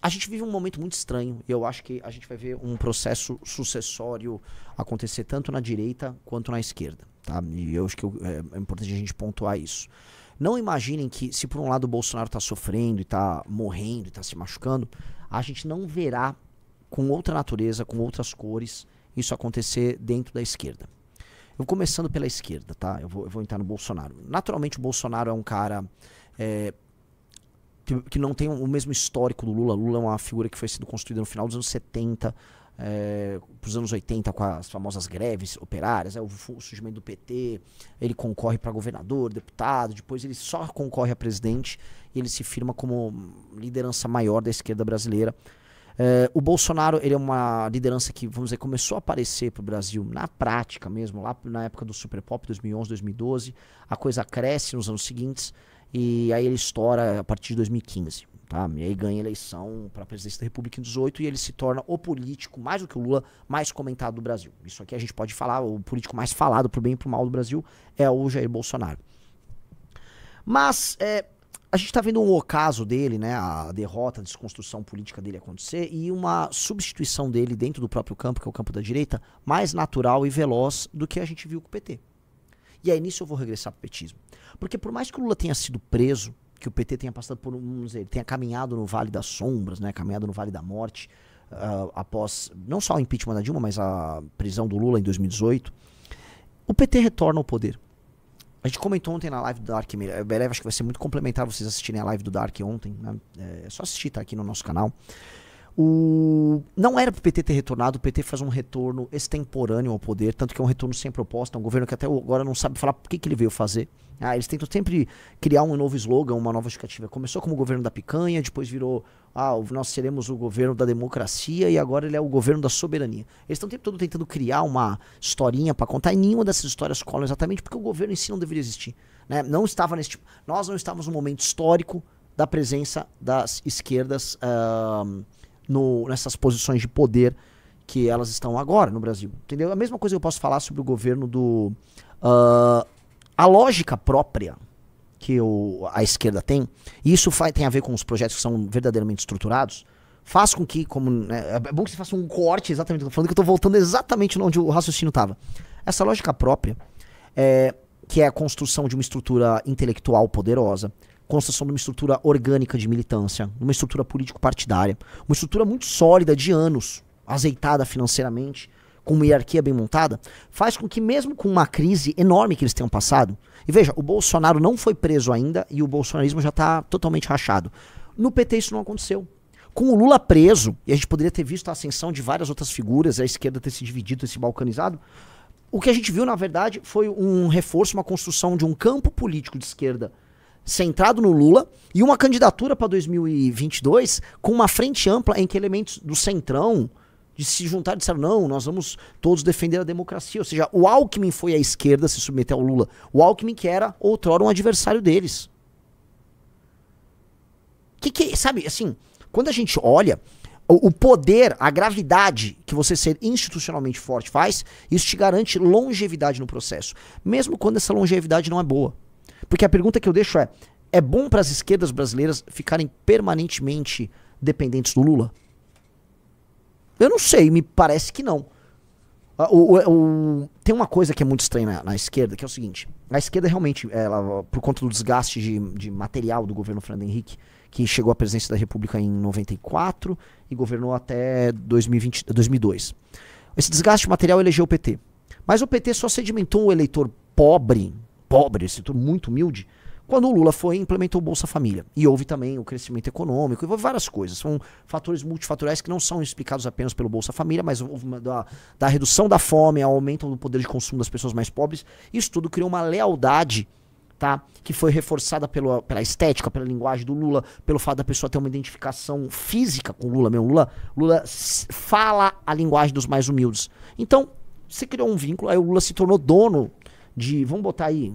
a gente vive um momento muito estranho e eu acho que a gente vai ver um processo sucessório acontecer tanto na direita quanto na esquerda, tá? E eu acho que é importante a gente pontuar isso. Não imaginem que se por um lado o Bolsonaro está sofrendo e está morrendo e está se machucando, a gente não verá com outra natureza, com outras cores, isso acontecer dentro da esquerda. Eu começando pela esquerda, tá? Eu vou entrar no Bolsonaro. Naturalmente o Bolsonaro é um cara que não tem o mesmo histórico do Lula. Lula é uma figura que foi sido construída no final dos anos 70, para os anos 80, com as famosas greves operárias, o surgimento do PT, ele concorre para governador, deputado, depois ele só concorre a presidente e ele se firma como liderança maior da esquerda brasileira. O Bolsonaro, ele é uma liderança que, vamos dizer, começou a aparecer para o Brasil na prática mesmo, lá na época do Super Pop, 2011, 2012, a coisa cresce nos anos seguintes e aí ele estoura a partir de 2015. Tá? E aí ganha a eleição para a presidência da República em 2018 e ele se torna o político, mais do que o Lula, mais comentado do Brasil. Isso aqui a gente pode falar, o político mais falado pro bem e pro mal do Brasil é o Jair Bolsonaro. Mas a gente está vendo um ocaso dele, né, a derrota, a desconstrução política dele acontecer e uma substituição dele dentro do próprio campo, que é o campo da direita, mais natural e veloz do que a gente viu com o PT. E aí nisso eu vou regressar pro petismo. Porque por mais que o Lula tenha sido preso, que o PT tenha passado por tenha caminhado no Vale das Sombras, né, caminhado no Vale da Morte, após não só o impeachment da Dilma, mas a prisão do Lula em 2018, o PT retorna ao poder. A gente comentou ontem na live do Dark, acho que vai ser muito complementar vocês assistirem a live do Dark ontem, né? É só assistir, tá aqui no nosso canal. Não era pro PT ter retornado, o PT faz um retorno extemporâneo ao poder, tanto que é um retorno sem proposta, um governo que até agora não sabe falar por que ele veio fazer. Eles tentam sempre criar um novo slogan, uma nova justificativa. Começou como o governo da picanha, depois virou, nós seremos o governo da democracia e agora ele é o governo da soberania. Eles estão o tempo todo tentando criar uma historinha pra contar e nenhuma dessas histórias colam exatamente porque o governo em si não deveria existir, né? Nós não estávamos no momento histórico da presença das esquerdas nessas posições de poder que elas estão agora no Brasil, entendeu? A mesma coisa eu posso falar sobre o governo do... a lógica própria que a esquerda tem, e isso tem a ver com os projetos que são verdadeiramente estruturados, faz com que, é bom que você faça um corte exatamente do que eu tô falando, que eu tô voltando exatamente onde o raciocínio estava. Essa lógica própria, que é a construção de uma estrutura intelectual poderosa, construção de uma estrutura orgânica de militância, uma estrutura político-partidária, uma estrutura muito sólida de anos, azeitada financeiramente, com uma hierarquia bem montada, faz com que mesmo com uma crise enorme que eles tenham passado, e veja, o Bolsonaro não foi preso ainda e o bolsonarismo já está totalmente rachado. No PT isso não aconteceu. Com o Lula preso, e a gente poderia ter visto a ascensão de várias outras figuras, a esquerda ter se dividido, ter se balcanizado, o que a gente viu, na verdade, foi um reforço, uma construção de um campo político de esquerda centrado no Lula e uma candidatura para 2022 com uma frente ampla em que elementos do centrão de se juntar e disseram, não, nós vamos todos defender a democracia. Ou seja, o Alckmin foi à esquerda se submeter ao Lula. O Alckmin que era outrora um adversário deles. Sabe, assim, quando a gente olha o poder, a gravidade que você ser institucionalmente forte faz, isso te garante longevidade no processo. Mesmo quando essa longevidade não é boa. Porque a pergunta que eu deixo é bom para as esquerdas brasileiras ficarem permanentemente dependentes do Lula? Eu não sei, me parece que não. Tem uma coisa que é muito estranha na esquerda, que é o seguinte. A esquerda realmente, por conta do desgaste de material do governo Fernando Henrique, que chegou à presidência da República em 94 e governou até 2002. Esse desgaste material elegeu o PT. Mas o PT só sedimentou um eleitor pobre, esse eleitor muito humilde, quando o Lula foi e implementou o Bolsa Família. E houve também o crescimento econômico, houve várias coisas. São fatores multifatoriais que não são explicados apenas pelo Bolsa Família, mas houve da redução da fome, ao aumento do poder de consumo das pessoas mais pobres. Isso tudo criou uma lealdade, tá? Que foi reforçada pela estética, pela linguagem do Lula, pelo fato da pessoa ter uma identificação física com o Lula mesmo. Lula fala a linguagem dos mais humildes. Então, você criou um vínculo, aí o Lula se tornou dono de, vamos botar aí,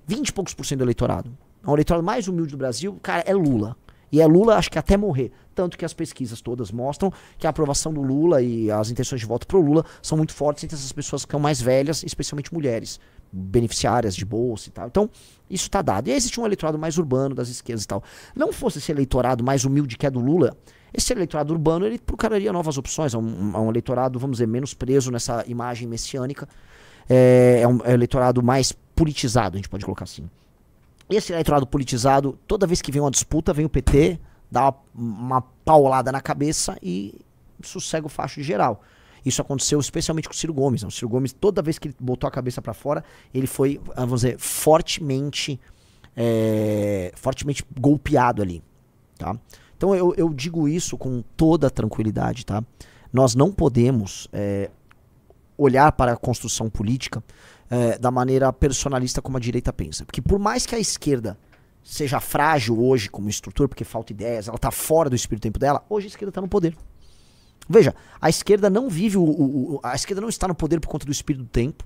20 e poucos % do eleitorado. O eleitorado mais humilde do Brasil, cara, é Lula. E é Lula, acho que até morrer. Tanto que as pesquisas todas mostram que a aprovação do Lula e as intenções de voto pro Lula são muito fortes entre essas pessoas que são mais velhas, especialmente mulheres. beneficiárias de bolsa e tal. Então, isso tá dado. E aí existe um eleitorado mais urbano das esquerdas e tal. Não fosse esse eleitorado mais humilde que é do Lula, esse eleitorado urbano, ele procuraria novas opções. É um eleitorado, vamos dizer, menos preso nessa imagem messiânica. É um eleitorado mais politizado, a gente pode colocar assim. Esse eleitorado politizado, toda vez que vem uma disputa, vem o PT, dá uma paulada na cabeça e sossega o facho de geral. Isso aconteceu especialmente com o Ciro Gomes. O Ciro Gomes, toda vez que ele botou a cabeça para fora, ele foi, vamos dizer, fortemente golpeado ali, tá? Então eu digo isso com toda tranquilidade, tá? Nós não podemos olhar para a construção política da maneira personalista como a direita pensa. Porque por mais que a esquerda seja frágil hoje como estrutura, porque falta ideias, ela está fora do espírito do tempo dela, hoje a esquerda está no poder. Veja, a esquerda não vive, a esquerda não está no poder por conta do espírito do tempo,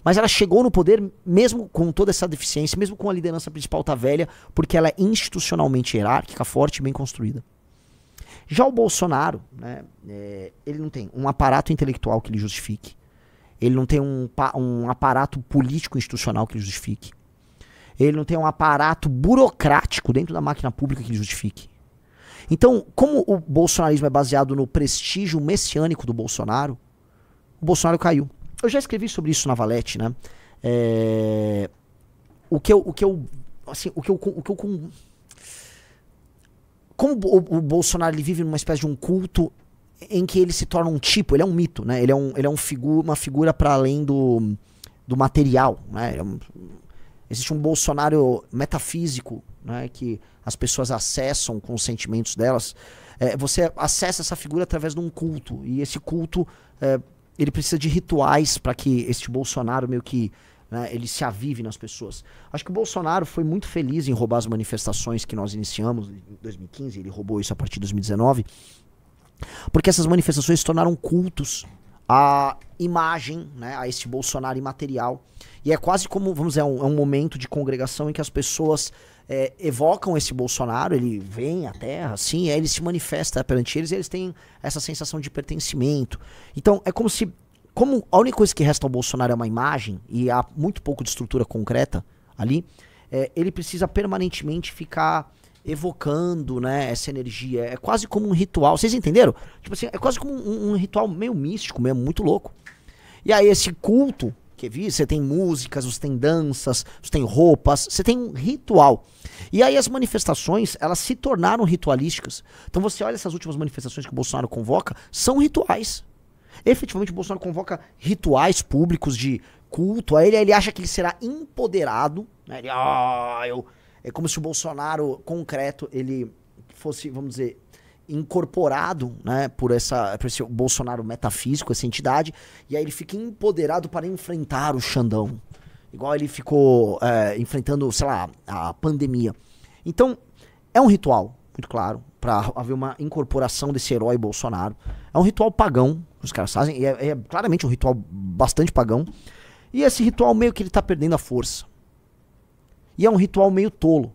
mas ela chegou no poder mesmo com toda essa deficiência, mesmo com a liderança principal tá velha, porque ela é institucionalmente hierárquica, forte e bem construída. Já o Bolsonaro, né, ele não tem um aparato intelectual que lhe justifique, ele não tem um aparato político institucional que lhe justifique, ele não tem um aparato burocrático dentro da máquina pública que lhe justifique. Então, como o bolsonarismo é baseado no prestígio messiânico do Bolsonaro, o Bolsonaro caiu. Eu já escrevi sobre isso na Valete, né? Como o Bolsonaro ele vive numa espécie de um culto em que ele se torna um tipo, ele é um mito, né? Ele é uma figura para além do material, né? Existe um Bolsonaro metafísico, né, que as pessoas acessam com os sentimentos delas. Você acessa essa figura através de um culto. E esse culto, ele precisa de rituais para que este Bolsonaro meio que, né, ele se avive nas pessoas. Acho que o Bolsonaro foi muito feliz em roubar as manifestações que nós iniciamos em 2015. Ele roubou isso a partir de 2019. Porque essas manifestações se tornaram cultos à imagem, né, a este Bolsonaro imaterial. E é quase como, vamos dizer, é um momento de congregação em que as pessoas evocam esse Bolsonaro, ele vem à Terra, assim, e aí ele se manifesta perante eles e eles têm essa sensação de pertencimento. Então, é como se, como a única coisa que resta ao Bolsonaro é uma imagem, e há muito pouco de estrutura concreta ali, ele precisa permanentemente ficar evocando, né, essa energia. É quase como um ritual, vocês entenderam? Tipo assim, é quase como um ritual meio místico mesmo, muito louco. E aí esse culto, que você tem músicas, você tem danças, você tem roupas, você tem um ritual. E aí as manifestações, elas se tornaram ritualísticas. Então você olha essas últimas manifestações que o Bolsonaro convoca, são rituais. Efetivamente o Bolsonaro convoca rituais públicos de culto. Aí ele acha que ele será empoderado, né? É como se o Bolsonaro concreto, ele fosse, vamos dizer, incorporado, né, por esse Bolsonaro metafísico, essa entidade, e aí ele fica empoderado para enfrentar o Xandão, igual ele ficou enfrentando, sei lá, a pandemia. Então, é um ritual, muito claro, para haver uma incorporação desse herói Bolsonaro. É um ritual pagão que os caras fazem, e é claramente um ritual bastante pagão, e esse ritual meio que ele tá perdendo a força. E é um ritual meio tolo.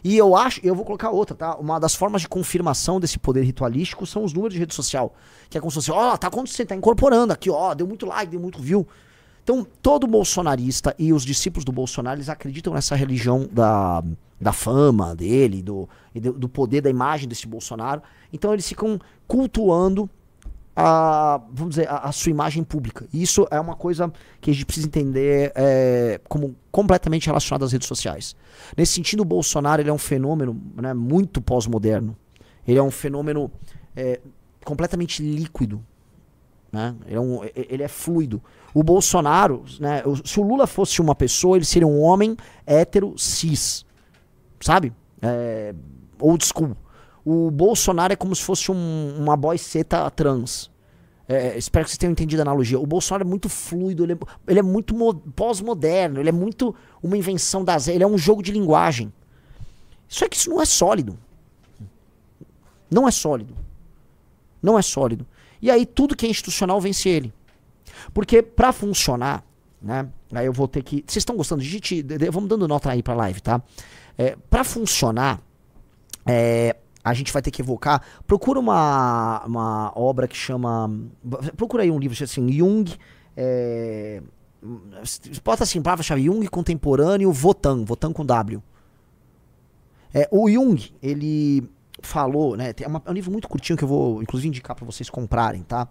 E eu vou colocar outra, tá? Uma das formas de confirmação desse poder ritualístico são os números de rede social. Que é como se fosse, tá acontecendo, tá incorporando aqui, deu muito like, deu muito view. Então, todo bolsonarista e os discípulos do Bolsonaro, eles acreditam nessa religião da fama dele, do poder da imagem desse Bolsonaro. Então, eles ficam cultuando vamos dizer, a sua imagem pública. E isso é uma coisa que a gente precisa entender como completamente relacionado às redes sociais. Nesse sentido, o Bolsonaro ele é um fenômeno, né, muito pós-moderno. Ele é um fenômeno completamente líquido. Né? Ele é fluido. O Bolsonaro, né, se o Lula fosse uma pessoa, ele seria um homem hétero cis. Sabe? Old school. O Bolsonaro é como se fosse uma boyceta trans. Espero que vocês tenham entendido a analogia. O Bolsonaro é muito fluido, ele é muito pós-moderno, ele é muito uma invenção ele é um jogo de linguagem. Só que isso não é sólido. Não é sólido. Não é sólido. E aí tudo que é institucional vence ele. Porque pra funcionar, né? Aí eu vou ter que... Vocês estão gostando? Vamos dando nota aí pra live, tá? Pra funcionar... a gente vai ter que evocar. Procura uma obra que chama... Procura aí um livro assim, Jung, Bota assim, palavra-chave Jung contemporâneo, Wotan com W. O Jung, ele falou, né? É um livro muito curtinho que eu vou, inclusive, indicar pra vocês comprarem, tá?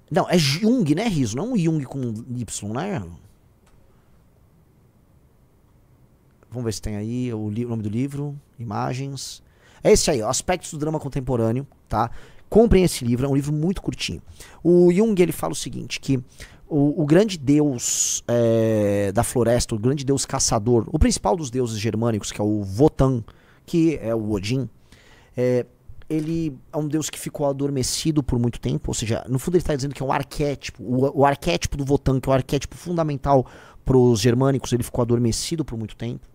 Não, é Jung, né, Riso? Não um Jung com Y, né? Vamos ver se tem aí o nome do livro, imagens. É esse aí, ó, Aspectos do Drama Contemporâneo, tá? Comprem esse livro, é um livro muito curtinho. O Jung, ele fala o seguinte, que o grande deus da floresta, o grande deus caçador, o principal dos deuses germânicos, que é o Wotan, que é o Odin, ele é um deus que ficou adormecido por muito tempo, ou seja, no fundo ele está dizendo que é um arquétipo, o arquétipo do Wotan, que é o arquétipo fundamental para os germânicos, ele ficou adormecido por muito tempo,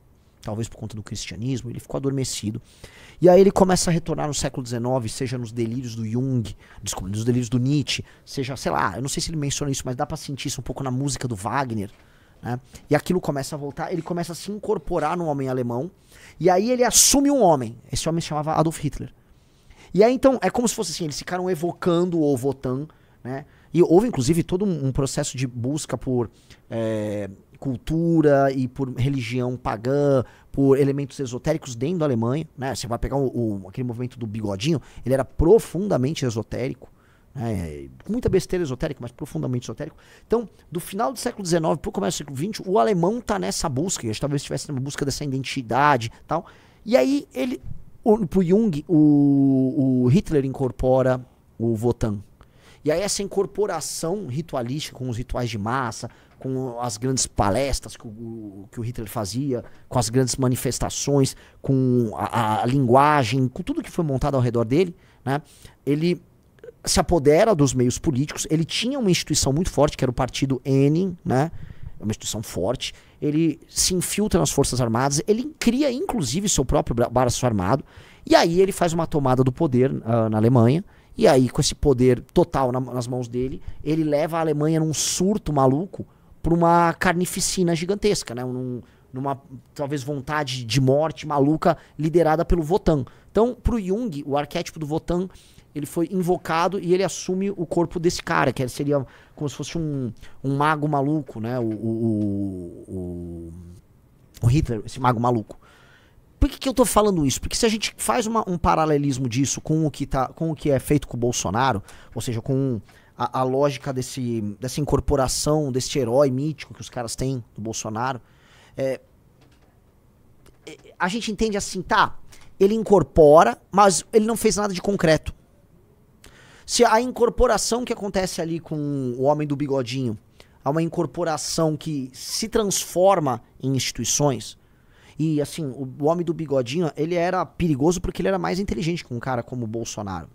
talvez por conta do cristianismo, ele ficou adormecido. E aí ele começa a retornar no século XIX, seja nos delírios do Jung, desculpa, nos delírios do Nietzsche, seja, sei lá, eu não sei se ele menciona isso, mas dá pra sentir isso um pouco na música do Wagner, né? E aquilo começa a voltar, ele começa a se incorporar no homem alemão, e aí ele assume um homem, esse homem se chamava Adolf Hitler. E aí então, é como se fosse assim, eles ficaram evocando o Wotan, né? E houve inclusive todo um processo de busca por cultura e por religião pagã, por elementos esotéricos dentro da Alemanha, né? Você vai pegar aquele movimento do bigodinho, ele era profundamente esotérico, né? Muita besteira esotérica, mas profundamente esotérico. Então, do final do século XIX para o começo do século XX, o alemão tá nessa busca, e talvez estivesse numa busca dessa identidade e tal. E aí, pro Jung, o Hitler incorpora o Wotan. E aí essa incorporação ritualística com os rituais de massa, com as grandes palestras que o Hitler fazia, com as grandes manifestações, com a linguagem, com tudo que foi montado ao redor dele, né? Ele se apodera dos meios políticos, ele tinha uma instituição muito forte, que era o Partido N, né? Uma instituição forte, ele se infiltra nas Forças Armadas, ele cria inclusive seu próprio braço armado, e aí ele faz uma tomada do poder na Alemanha. E aí, com esse poder total nas mãos dele, ele leva a Alemanha num surto maluco para uma carnificina gigantesca, né? Numa talvez vontade de morte maluca liderada pelo Wotan. Então, pro Jung, o arquétipo do Wotan, ele foi invocado e ele assume o corpo desse cara, que seria como se fosse um mago maluco, né? O Hitler, esse mago maluco. Por que eu tô falando isso? Porque se a gente faz um paralelismo disso com o que é feito com o Bolsonaro, ou seja, com a lógica dessa incorporação, desse herói mítico que os caras têm do Bolsonaro, a gente entende assim, tá, ele incorpora, mas ele não fez nada de concreto. Se a incorporação que acontece ali com o homem do bigodinho é uma incorporação que se transforma em instituições. E assim, o homem do bigodinho, ele era perigoso porque ele era mais inteligente que um cara como o Bolsonaro.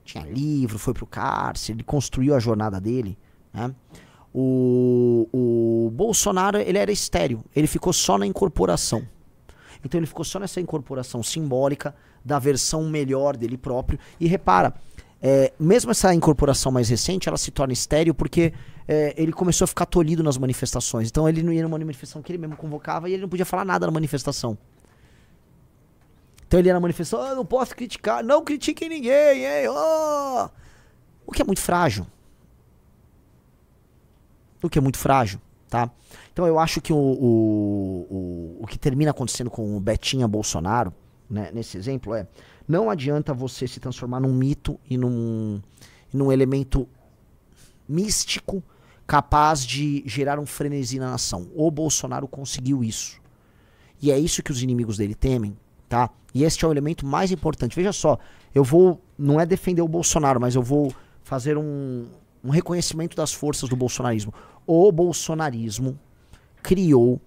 Tinha livro, foi pro cárcere, ele construiu a jornada dele, né? O Bolsonaro, ele era estéril, ele ficou só na incorporação. Então ele ficou só nessa incorporação simbólica da versão melhor dele próprio. E repara, mesmo essa incorporação mais recente, ela se torna estéril porque ele começou a ficar tolhido nas manifestações. Então ele não ia numa manifestação que ele mesmo convocava e ele não podia falar nada na manifestação. Então ele ia na manifestação, não posso criticar, não critiquem ninguém, hein? Oh! O que é muito frágil. O que é muito frágil, tá? Então eu acho que o que termina acontecendo com o Betinha Bolsonaro, né, nesse exemplo, não adianta você se transformar num mito e num elemento místico capaz de gerar um frenesi na nação. O Bolsonaro conseguiu isso. E é isso que os inimigos dele temem, tá? E este é o elemento mais importante. Veja só, não é defender o Bolsonaro, mas eu vou fazer um reconhecimento das forças do bolsonarismo. O bolsonarismo criou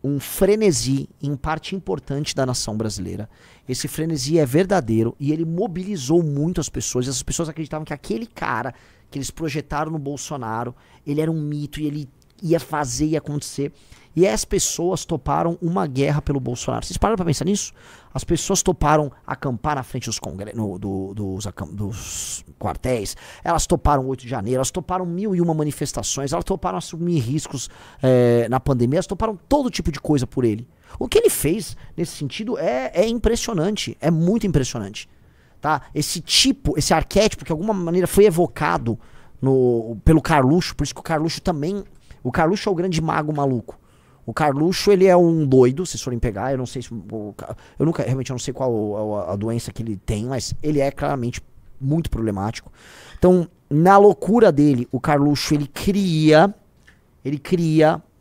um frenesi em parte importante da nação brasileira. Esse frenesi é verdadeiro e ele mobilizou muito as pessoas. Essas pessoas acreditavam que aquele cara que eles projetaram no Bolsonaro, ele era um mito e ele ia fazer e acontecer. E as pessoas toparam uma guerra pelo Bolsonaro. Vocês pararam pra pensar nisso? As pessoas toparam acampar na frente dos quartéis, elas toparam o 8 de janeiro, elas toparam 1001 manifestações, elas toparam assumir riscos na pandemia, elas toparam todo tipo de coisa por ele. O que ele fez nesse sentido é impressionante, é muito impressionante. Tá? Esse arquétipo que de alguma maneira foi evocado pelo Carluxo, por isso que o Carluxo também... O Carluxo é o grande mago maluco. O Carluxo, ele é um doido, se vocês forem pegar, eu não sei se... realmente eu não sei qual a doença que ele tem, mas ele é claramente muito problemático. Então, na loucura dele, o Carluxo, ele cria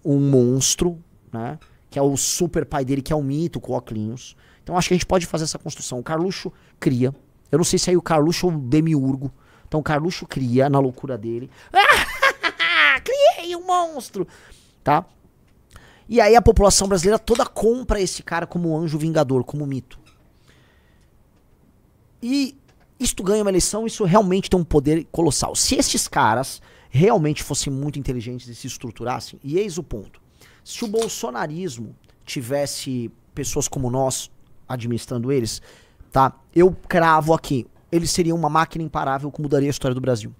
um monstro, né? Que é o super pai dele, que é o mito, com o Oclinhos. Então, acho que a gente pode fazer essa construção. O Carluxo cria. Eu não sei se aí o Carluxo ou o Demiurgo. Então, o Carluxo cria, na loucura dele. Criei um monstro! Tá? E aí a população brasileira toda compra esse cara como anjo vingador, como mito. E isto ganha uma eleição, isso realmente tem um poder colossal. Se esses caras realmente fossem muito inteligentes e se estruturassem, e eis o ponto. Se o bolsonarismo tivesse pessoas como nós administrando eles, tá? Eu cravo aqui, eles seriam uma máquina imparável que mudaria a história do Brasil.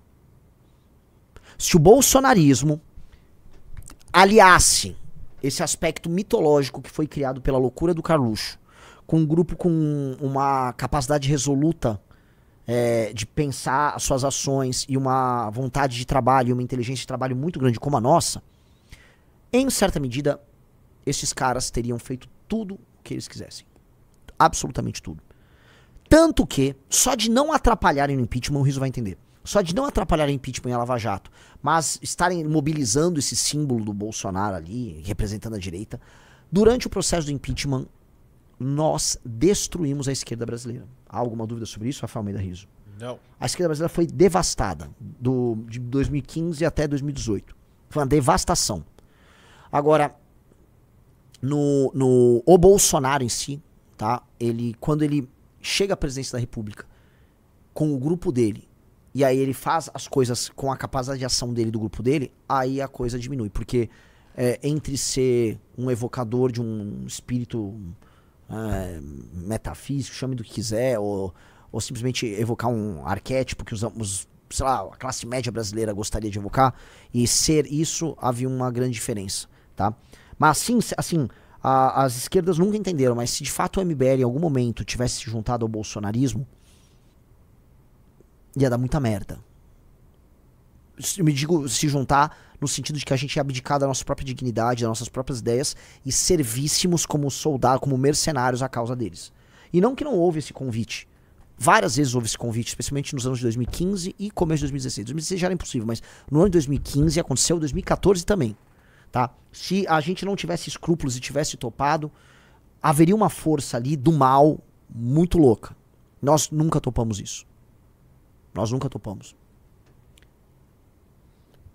Se o bolsonarismo aliasse esse aspecto mitológico que foi criado pela loucura do Carluxo, com um grupo com uma capacidade resoluta de pensar as suas ações e uma vontade de trabalho, uma inteligência de trabalho muito grande como a nossa, em certa medida, esses caras teriam feito tudo o que eles quisessem. Absolutamente tudo. Tanto que, só de não atrapalharem no impeachment, o Rizzo vai entender. Só de não atrapalhar o impeachment e a Lava Jato, mas estarem mobilizando esse símbolo do Bolsonaro ali, representando a direita, durante o processo do impeachment, nós destruímos a esquerda brasileira. Há alguma dúvida sobre isso, Rafael Almeida Rizzo? Não. A esquerda brasileira foi devastada, de 2015 até 2018. Foi uma devastação. Agora, o Bolsonaro em si, tá? Quando ele chega à presidência da República, com o grupo dele, e aí ele faz as coisas com a capacidade de ação dele, do grupo dele, aí a coisa diminui. Porque entre ser um evocador de um espírito metafísico, chame do que quiser, ou simplesmente evocar um arquétipo que sei lá, a classe média brasileira gostaria de evocar, e ser isso, havia uma grande diferença, tá? Mas assim, as esquerdas nunca entenderam, mas se de fato o MBL em algum momento tivesse se juntado ao bolsonarismo, ia dar muita merda. Eu me digo se juntar no sentido de que a gente ia abdicar da nossa própria dignidade, das nossas próprias ideias e servíssemos como soldados, como mercenários à causa deles. E não que não houve esse convite. Várias vezes houve esse convite, especialmente nos anos de 2015 e começo de 2016. 2016 já era impossível, mas no ano de 2015 aconteceu, 2014 também. Tá? Se a gente não tivesse escrúpulos e tivesse topado, haveria uma força ali do mal muito louca. Nós nunca topamos isso. Nós nunca topamos.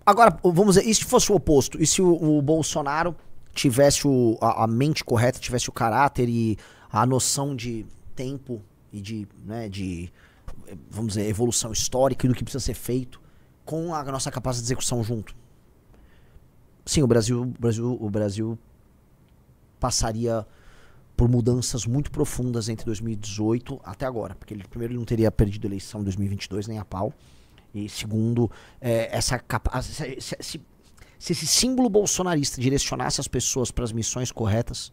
Agora, vamos dizer, e se fosse o oposto? E se o Bolsonaro tivesse a mente correta, tivesse o caráter e a noção de tempo e de vamos dizer, evolução histórica e do que precisa ser feito com a nossa capacidade de execução junto? Sim, o Brasil passaria por mudanças muito profundas entre 2018 até agora. Porque primeiro, ele não teria perdido a eleição em 2022, nem a pau. E segundo, se esse símbolo bolsonarista direcionasse as pessoas para as missões corretas,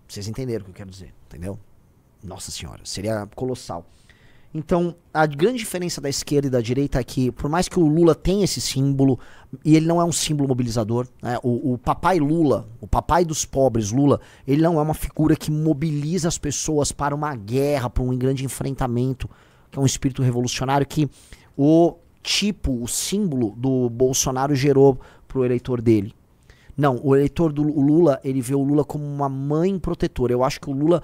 vocês entenderam o que eu quero dizer, entendeu? Nossa senhora, seria colossal. Então, a grande diferença da esquerda e da direita é que, por mais que o Lula tenha esse símbolo, e ele não é um símbolo mobilizador, né? O papai Lula, o papai dos pobres Lula, ele não é uma figura que mobiliza as pessoas para uma guerra, para um grande enfrentamento, que é um espírito revolucionário que o símbolo do Bolsonaro gerou pro eleitor dele. Não, o eleitor do Lula, ele vê o Lula como uma mãe protetora. Eu acho que o Lula,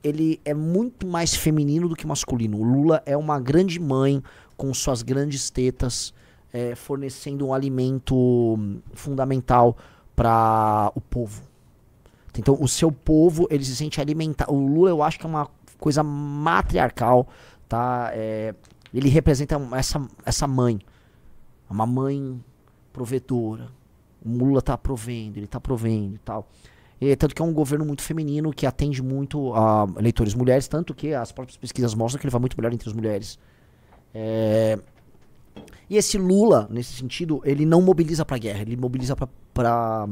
ele é muito mais feminino do que masculino. O Lula é uma grande mãe com suas grandes tetas, fornecendo um alimento fundamental para o povo. Então, o seu povo, ele se sente alimentado. O Lula, eu acho que é uma coisa matriarcal, tá? Ele representa essa mãe, uma mãe provedora. O Lula tá provendo, ele tá provendo e tal. Tanto que é um governo muito feminino, que atende muito a eleitores mulheres, tanto que as próprias pesquisas mostram que ele vai muito melhor entre as mulheres. E esse Lula, nesse sentido, ele não mobiliza pra guerra, ele mobiliza pra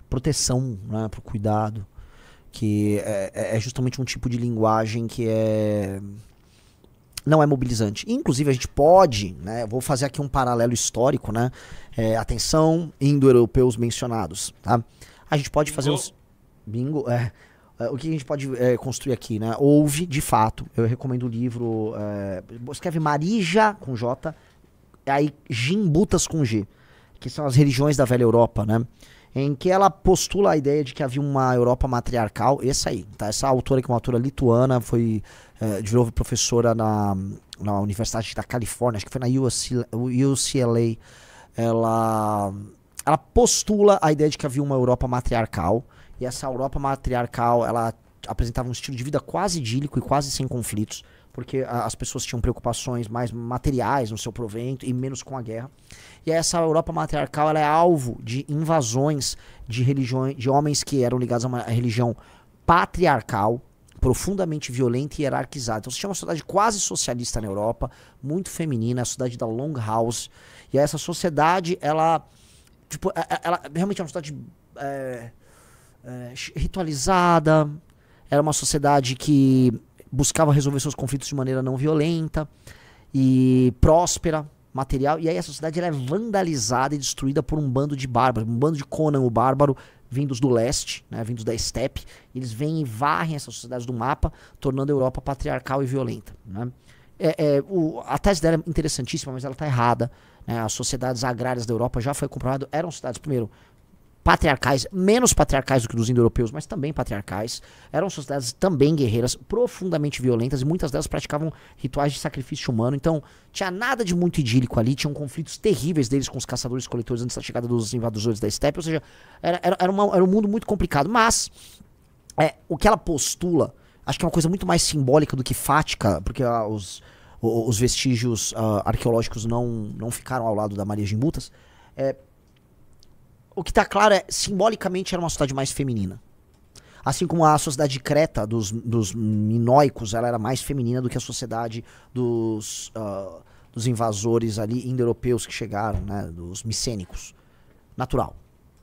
proteção, né, pro cuidado, que é justamente um tipo de linguagem que é não é mobilizante. Inclusive, a gente pode, né, vou fazer aqui um paralelo histórico, né, atenção, indo-europeus mencionados, tá? A gente pode fazer uns... Bingo, o que a gente pode construir aqui, né? Houve, de fato, eu recomendo o livro, escreve Marija, com J, aí Gimbutas com G, que são as religiões da velha Europa, né? Em que ela postula a ideia de que havia uma Europa matriarcal, essa aí, tá? Essa autora, que é uma autora lituana, foi de novo professora na Universidade da Califórnia, acho que foi na UCLA, ela postula a ideia de que havia uma Europa matriarcal, e essa Europa matriarcal, ela apresentava um estilo de vida quase idílico e quase sem conflitos, porque as pessoas tinham preocupações mais materiais no seu provento e menos com a guerra. E essa Europa matriarcal, ela é alvo de invasões de religiões, de homens que eram ligados a uma religião patriarcal, profundamente violenta e hierarquizada. Então você tinha uma sociedade quase socialista na Europa, muito feminina, a sociedade da Longhouse. E essa sociedade, ela realmente é uma sociedade ritualizada, era uma sociedade que buscava resolver seus conflitos de maneira não violenta e próspera, material, e aí a sociedade ela é vandalizada e destruída por um bando de bárbaros, um bando de Conan o Bárbaro, vindos do leste, né, vindos da estepe. Eles vêm e varrem essas sociedades do mapa, tornando a Europa patriarcal e violenta, né? A tese dela é interessantíssima, mas ela está errada, né? As sociedades agrárias da Europa, já foi comprovado, eram sociedades, primeiro, patriarcais, menos patriarcais do que dos indo-europeus, mas também patriarcais. Eram sociedades também guerreiras, profundamente violentas, e muitas delas praticavam rituais de sacrifício humano. Então, tinha nada de muito idílico ali, tinham conflitos terríveis deles com os caçadores-coletores antes da chegada dos invasores da estepe, ou seja, era um mundo muito complicado. Mas, o que ela postula, acho que é uma coisa muito mais simbólica do que fática, porque os vestígios arqueológicos não ficaram ao lado da Maria Gimbutas. O que está claro simbolicamente, era uma sociedade mais feminina. Assim como a sociedade de Creta, dos minoicos, ela era mais feminina do que a sociedade dos invasores ali indo-europeus que chegaram, né, dos micênicos. Natural,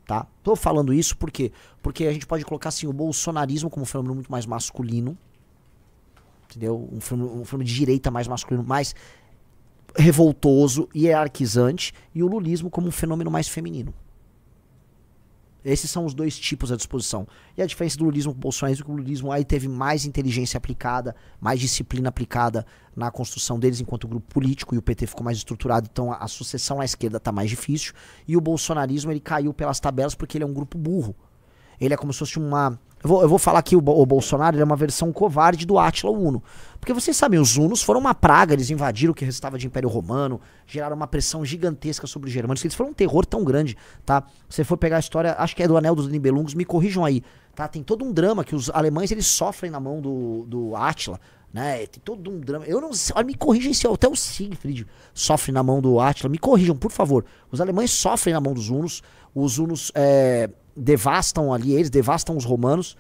tá? Tô falando isso por quê? Porque a gente pode colocar assim, o bolsonarismo como um fenômeno muito mais masculino, entendeu? Um fenômeno de direita mais masculino, mais revoltoso e hierarquizante, e o lulismo como um fenômeno mais feminino. Esses são os dois tipos à disposição. E a diferença do lulismo com o bolsonarismo é que o lulismo aí teve mais inteligência aplicada, mais disciplina aplicada na construção deles enquanto grupo político, e o PT ficou mais estruturado, então a sucessão à esquerda está mais difícil. E o bolsonarismo, ele caiu pelas tabelas porque ele é um grupo burro. Ele é como se fosse uma... Eu vou falar que o Bolsonaro, ele é uma versão covarde do Átila Uno. Porque vocês sabem, os hunos foram uma praga, eles invadiram o que restava de Império Romano, geraram uma pressão gigantesca sobre os germânicos, eles foram um terror tão grande, tá? Se você for pegar a história, acho que é do Anel dos Nibelungos, me corrijam aí, tá? Tem todo um drama que os alemães, eles sofrem na mão do Átila, né? Tem todo um drama, eu não sei, olha, me corrijam se até o Siegfried sofre na mão do Átila, me corrijam, por favor. Os alemães sofrem na mão dos hunos, os hunos devastam ali, eles devastam os romanos,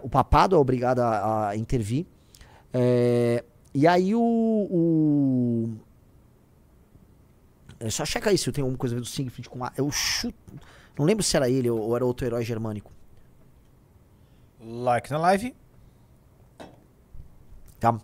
o papado é obrigado a intervir, e aí só checa aí se eu tenho alguma coisa a ver do Siegfried com eu chuto, não lembro se era ele ou era outro herói germânico. Like na live. Tá.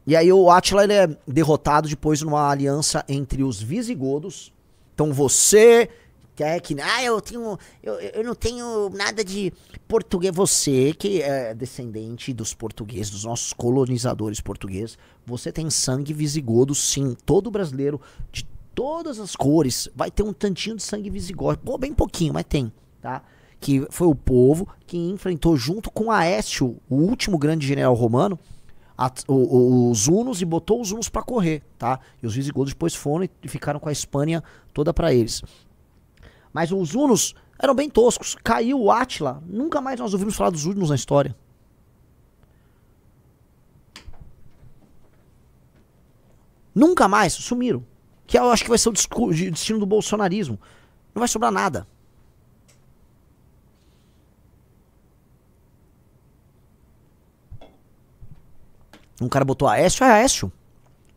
E aí o Átila, ele é derrotado depois numa aliança entre os visigodos. Então você quer que... eu não tenho nada de português. Você que é descendente dos portugueses, dos nossos colonizadores portugueses, você tem sangue visigodo, sim. Todo brasileiro, de todas as cores, vai ter um tantinho de sangue visigodo. Pô, bem pouquinho, mas tem, tá? Que foi o povo que enfrentou junto com Aécio, o último grande general romano, os hunos, e botou os hunos pra correr, tá? E os visigodos depois foram e ficaram com a Espanha toda pra eles. Mas os hunos eram bem toscos. Caiu o Átila, nunca mais nós ouvimos falar dos hunos na história. Nunca mais, sumiram. Que eu acho que vai ser o destino do bolsonarismo. Não vai sobrar nada. Um cara botou Aécio, é Aécio.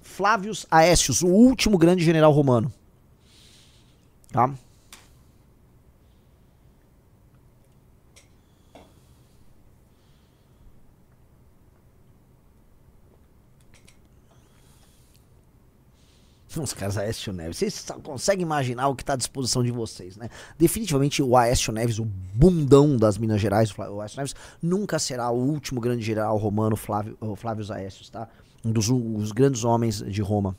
Flávios Aécios, o último grande general romano. Tá? Os caras Aécio Neves. Vocês só conseguem imaginar o que está à disposição de vocês, né? Definitivamente o Aécio Neves, o bundão das Minas Gerais, o Aécio Neves, nunca será o último grande general romano, Flávio Aécios, tá? Um dos os grandes homens de Roma.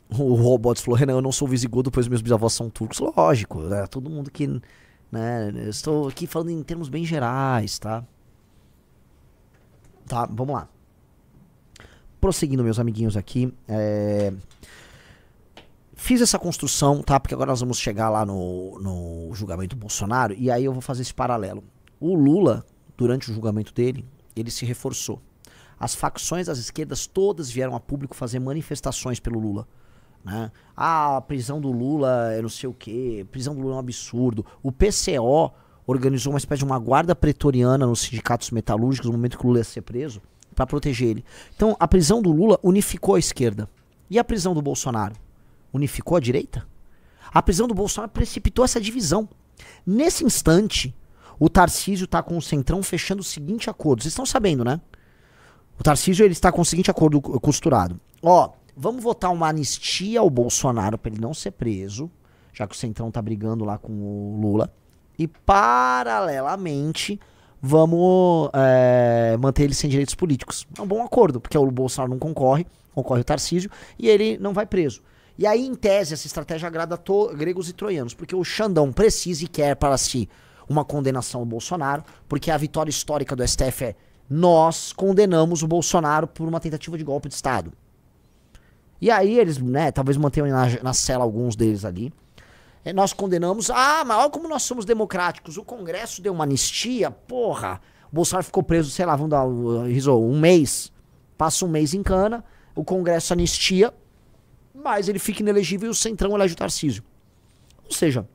O Robots falou, Renan, eu não sou visigodo, pois meus bisavós são turcos. Lógico, né? Todo mundo que... né? Eu estou aqui falando em termos bem gerais, tá? Tá, vamos lá. Prosseguindo, meus amiguinhos aqui, fiz essa construção, tá? Porque agora nós vamos chegar lá no julgamento do Bolsonaro, e aí eu vou fazer esse paralelo. O Lula, durante o julgamento dele, ele se reforçou. As facções das esquerdas todas vieram a público fazer manifestações pelo Lula, né? Ah, a prisão do Lula é não sei o quê, a prisão do Lula é um absurdo. O PCO organizou uma espécie de uma guarda pretoriana nos sindicatos metalúrgicos no momento que o Lula ia ser preso, para proteger ele. Então, a prisão do Lula unificou a esquerda. E a prisão do Bolsonaro? Unificou a direita? A prisão do Bolsonaro precipitou essa divisão. Nesse instante, o Tarcísio está com o Centrão fechando o seguinte acordo. Vocês estão sabendo, né? O Tarcísio ele está com o seguinte acordo costurado. Ó, vamos votar uma anistia ao Bolsonaro para ele não ser preso, já que o Centrão está brigando lá com o Lula. E, paralelamente, vamos manter ele sem direitos políticos. É um bom acordo, porque o Bolsonaro não concorre o Tarcísio, e ele não vai preso. E aí, em tese, essa estratégia agrada gregos e troianos, porque o Xandão precisa e quer para si uma condenação ao Bolsonaro, porque a vitória histórica do STF é nós condenamos o Bolsonaro por uma tentativa de golpe de Estado. E aí eles, né, talvez mantenham na cela alguns deles ali. Nós condenamos, mas olha como nós somos democráticos, o Congresso deu uma anistia, porra, o Bolsonaro ficou preso, sei lá, vamos dar um mês, passa um mês em cana, o Congresso anistia, mas ele fica inelegível e o Centrão elege o Tarcísio. Ou seja,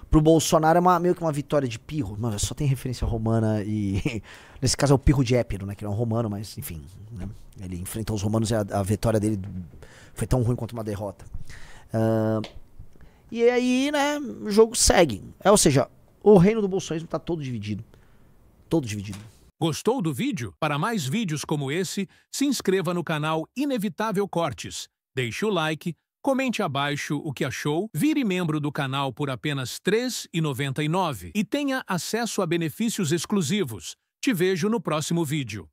pro Bolsonaro é meio que uma vitória de pirro, mano, só tem referência romana e nesse caso é o pirro de Épiro, né, que não é um romano, mas enfim, né, ele enfrentou os romanos e a vitória dele foi tão ruim quanto uma derrota. E aí, né, o jogo segue. Ou seja, o reino do bolsonarismo tá todo dividido. Todo dividido. Gostou do vídeo? Para mais vídeos como esse, se inscreva no canal Inevitável Cortes. Deixe o like, comente abaixo o que achou, vire membro do canal por apenas R$ 3,99 e tenha acesso a benefícios exclusivos. Te vejo no próximo vídeo.